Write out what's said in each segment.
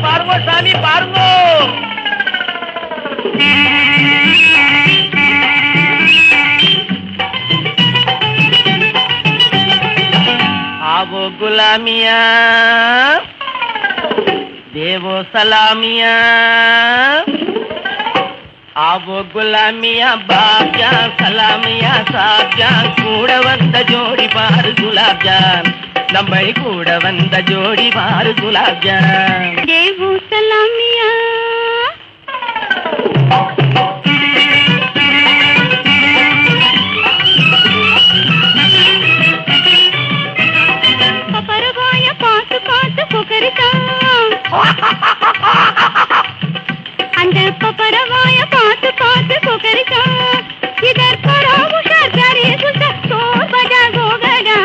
பாருங்கோ சாமி பாருங்கோ. आवो गुलामिया देवो सलामिया, आवो गुलामिया बाब्जा सलामिया साब्जा கூட வந்த ஜோடி பாரு குலாப்ஜான், நம்ம கூட வந்த ஜோடி பாரு குலாப்ஜான். देवो सलामिया அந்த பப்பரவாய பாத்து பாத்து கொக்கரிச்சா இதர் பரா உஷார் करे सुल्ता तो बजा गोगड़ा.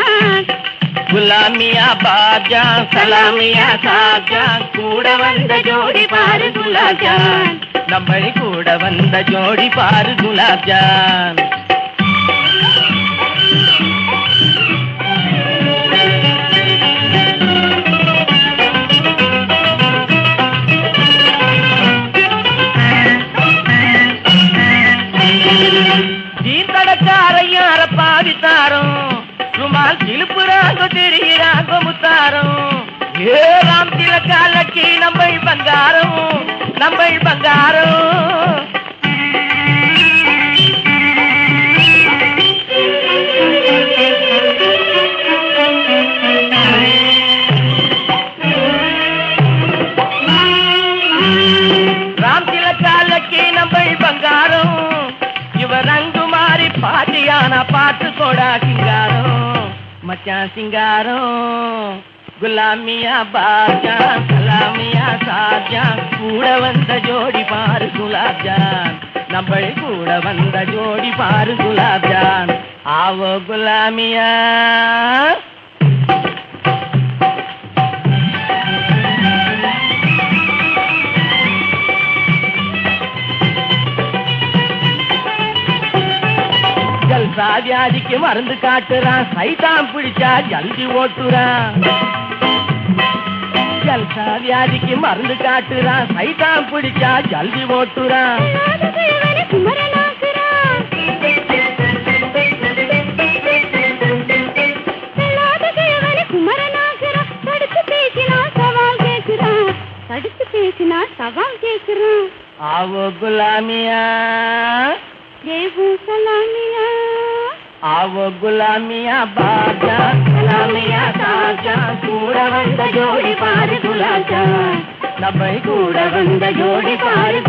गुलामिया बाजा सलामिया साजा கூட வந்த ஜோடி பாரு குலாப்ஜான், நம்ம கூட வந்த ஜோடி பாரு குலாப்ஜான். பாவித்தாரும் சுமால் சிலுப்புறாங்க தெரிகிறாங்க முத்தாரும். ஏ ராம் திலக்காலக்கி நம்ம பங்காரம், நம்ம பங்காரம். ராம் திலக்காலக்கி நம்ம பங்காரம். இவர் ரங்கு மாறி பாட்டியானா பாட்டு கோடா சிங்காரம், மச்சான் சிங்காரம். குலாமியா பாஜா சலாமியா சாஜா கூட வந்த ஜோடி பாரு குலாப்ஜான், நம்ம கூட வந்த ஜோடி பாரு குலாப்ஜான். ஆவோ குலாமியா வியாதிக்கு மருந்து காட்டுறான், சைதான் பிடிச்சா ஜல்தி ஓட்டுறான். ஜல்சா வியாதிக்கு மருந்து காட்டுறான், சைதான் பிடிச்சா ஜல்தி ஓட்டுறான். आवो गुलामिया देवो सलामिया, आवो गुलामिया बाजा सलामिया साजा கூட வந்த ஜோடி பாரு குலாப்ஜான், நம்ம கூட வந்த ஜோடி பாரு.